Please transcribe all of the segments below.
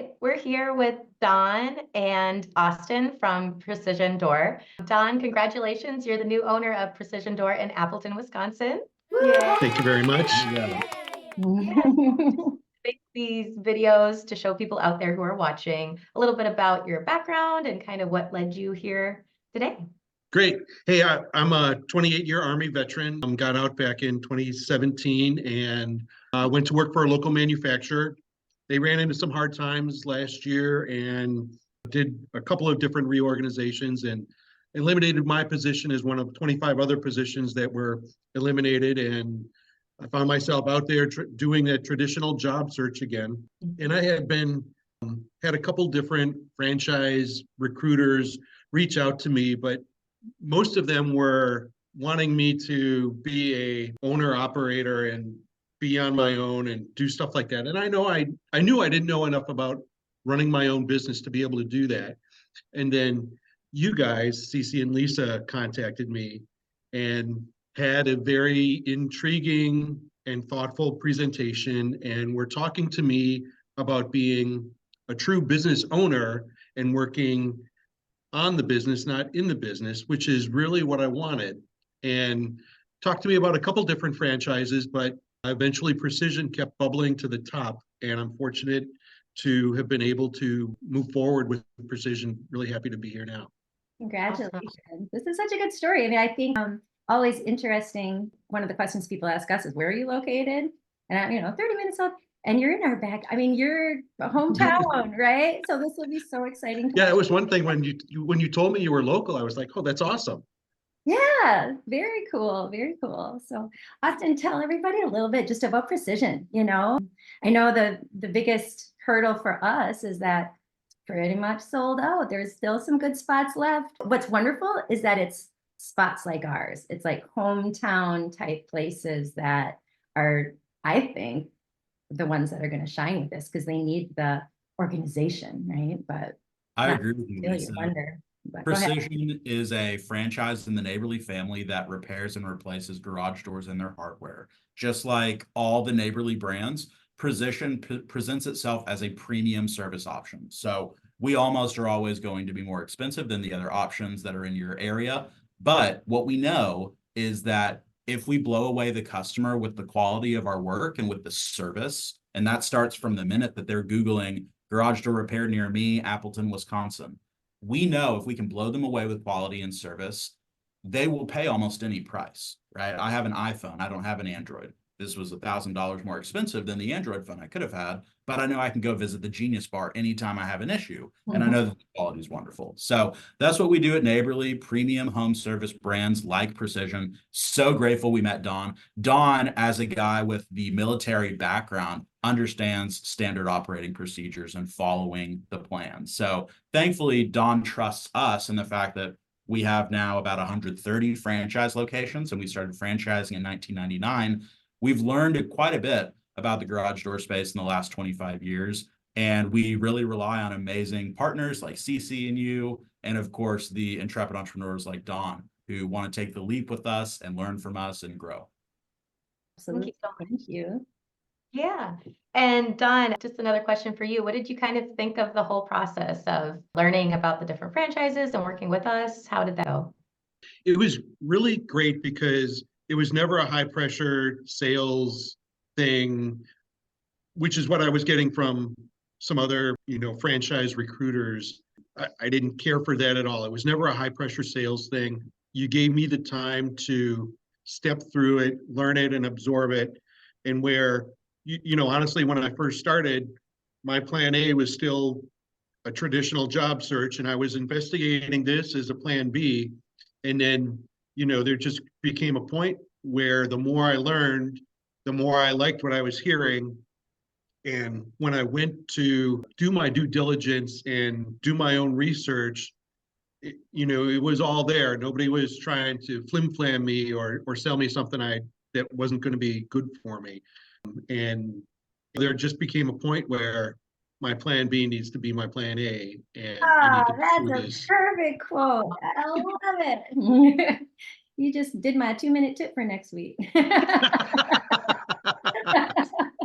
right, we're here with Don and Austin from Precision Door. Don, congratulations. You're the new owner of Precision Door in Appleton, Wisconsin. Yeah. Thank you very much. Yeah. Make these videos to show people out there who are watching a little bit about your background and kind of what led you here today. Great. Hey, I'm a 28-year Army veteran. Got out back in 2017 and went to work for a local manufacturer. They ran into some hard times last year and did a couple of different reorganizations and eliminated my position as one of 25 other positions that were eliminated. And I found myself out there doing that traditional job search again. And I had had a couple different franchise recruiters reach out to me, but most of them were wanting me to be a owner operator and be on my own and do stuff like that. And I knew I didn't know enough about running my own business to be able to do that. And then you guys, Cece and Lisa, contacted me and had a very intriguing and thoughtful presentation, and were talking to me about being a true business owner and working on the business, not in the business, which is really what I wanted. And talked to me about a couple different franchises, but eventually Precision kept bubbling to the top, and I'm fortunate to have been able to move forward with Precision. Really happy to be here now. Congratulations. This is such a good story. I mean, I think always interesting. One of the questions people ask us is, where are you located? And 30 minutes off, and you're in our back. I mean, you're a hometown, right? So this will be so exciting. Yeah, it was one thing when you told me you were local, I was like, oh, that's awesome. Yeah, very cool, very cool. So Austin, tell everybody a little bit just about Precision. I know the biggest hurdle for us is that pretty much sold out. There's still some good spots left. What's wonderful is that it's spots like ours. It's like hometown type places that are, I think, the ones that are going to shine with this, because they need the organization, right? But I agree with you, really Lisa. Precision is a franchise in the Neighborly family that repairs and replaces garage doors and their hardware. Just like all the Neighborly brands, Precision presents itself as a premium service option. So we almost are always going to be more expensive than the other options that are in your area. But what we know is that if we blow away the customer with the quality of our work and with the service, and that starts from the minute that they're Googling garage door repair near me, Appleton, Wisconsin, we know if we can blow them away with quality and service, they will pay almost any price, right? I have an iPhone. I don't have an Android. This was $1,000 more expensive than the Android phone I could have had, but I know I can go visit the Genius Bar anytime I have an issue. And I know that the quality is wonderful. So that's what we do at Neighborly, premium home service brands like Precision. So grateful we met Don. Don, as a guy with the military background, understands standard operating procedures and following the plan. So thankfully, Don trusts us in the fact that we have now about 130 franchise locations, and we started franchising in 1999. We've learned quite a bit about the garage door space in the last 25 years, and we really rely on amazing partners like Cece and you, and of course, the intrepid entrepreneurs like Don, who want to take the leap with us and learn from us and grow. Absolutely. Thank you. Yeah. And Don, just another question for you. What did you kind of think of the whole process of learning about the different franchises and working with us? How did that go? It was really great because it was never a high pressure sales thing, which is what I was getting from some other, franchise recruiters. I didn't care for that at all. It was never a high pressure sales thing. You gave me the time to step through it, learn it, and absorb it. And where, honestly, when I first started, my plan A was still a traditional job search, and I was investigating this as a plan B. And then, there just became a point where the more I learned, the more I liked what I was hearing. And when I went to do my due diligence and do my own research, it was all there. Nobody was trying to flim-flam me or sell me something that wasn't going to be good for me. And there just became a point where my plan B needs to be my plan A. And I need to that's a perfect quote. I love it. You just did my 2-minute tip for next week.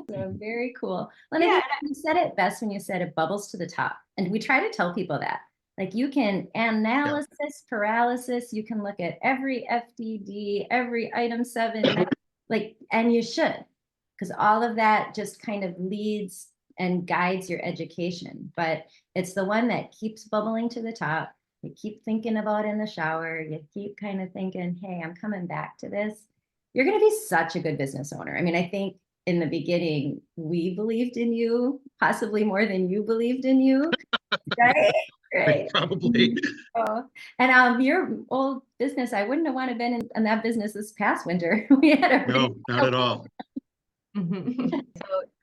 So So very cool. Well, Yeah, I think you said it best when you said it bubbles to the top. And we try to tell people that. Like you can analysis paralysis, you can look at every FDD, every item 7, like, and you should, because all of that just kind of leads and guides your education. But it's the one that keeps bubbling to the top. You keep thinking about in the shower. You keep kind of thinking, hey, I'm coming back to this. You're going to be such a good business owner. I mean, I think in the beginning, we believed in you, possibly more than you believed in you. Right? Right. Probably. Oh, and your old business, I wouldn't have wanted to been in that business this past winter. We had a No, not at all. So,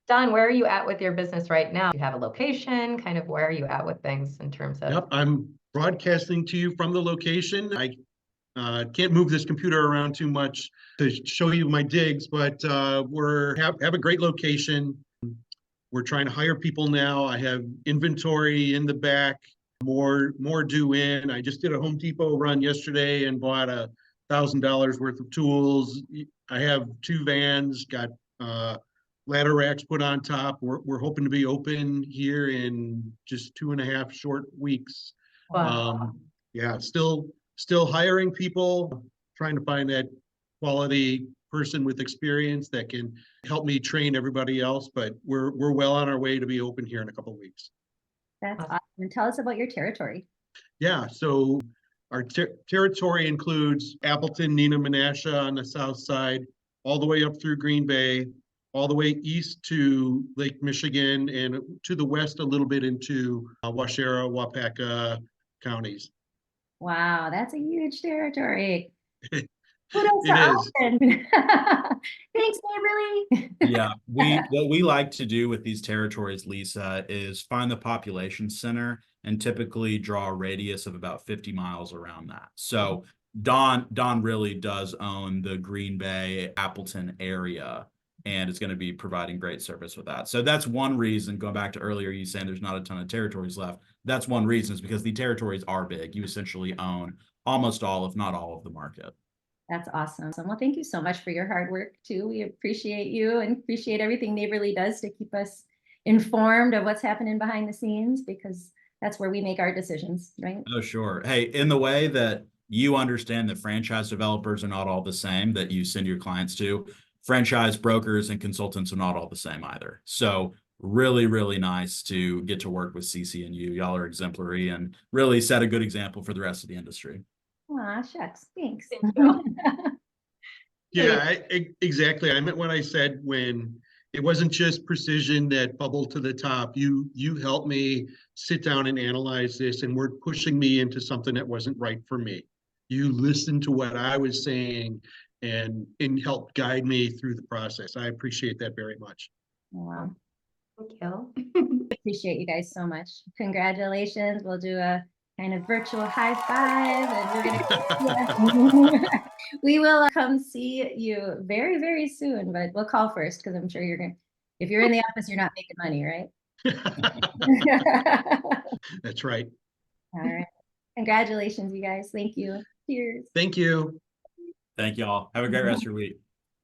Don, where are you at with your business right now? Do you have a location? Kind of where are you at with things in terms of? Yep, I'm broadcasting to you from the location. I can't move this computer around too much to show you my digs, but have a great location. We're trying to hire people now. I have inventory in the back, more due in. I just did a Home Depot run yesterday and bought $1,000 worth of tools. I have 2 vans, got ladder racks put on top. We're hoping to be open here in just 2.5 short weeks. Wow. Yeah, still hiring people, trying to find that quality person with experience that can help me train everybody else, but we're well on our way to be open here in a couple of weeks. That's awesome. And tell us about your territory. Yeah, so our territory includes Appleton, Neenah, Menasha on the south side, all the way up through Green Bay, all the way east to Lake Michigan, and to the west a little bit into Waushara, Wapaka counties. Wow, that's a huge territory. It Kudos to is. Austin. Thanks, Neighborly. Yeah, what we like to do with these territories, Lisa, is find the population center and typically draw a radius of about 50 miles around that. So Don really does own the Green Bay, Appleton area, and is going to be providing great service with that. So that's one reason, going back to earlier, you saying there's not a ton of territories left. That's one reason, is because the territories are big. You essentially own almost all, if not all, of the market. That's awesome. Well, thank you so much for your hard work too. We appreciate you and appreciate everything Neighborly does to keep us informed of what's happening behind the scenes, because that's where we make our decisions, right? Oh, sure. Hey, in the way that you understand that franchise developers are not all the same that you send your clients to, franchise brokers and consultants are not all the same either. So really, really nice to get to work with CC and you. Y'all are exemplary and really set a good example for the rest of the industry. Aw, shucks. Thanks. Yeah, exactly. I meant what I said when it wasn't just precision that bubbled to the top. You helped me sit down and analyze this and were pushing me into something that wasn't right for me. You listened to what I was saying and helped guide me through the process. I appreciate that very much. Wow. Thank you. Appreciate you guys so much. Congratulations. We'll do a kind of virtual high five, and we're gonna we will come see you very, very soon, but we'll call first because I'm sure if you're in the office, you're not making money, right? That's right. All right. Congratulations, you guys. Thank you. Cheers. Thank you. Thank y'all. Have a great rest of your week.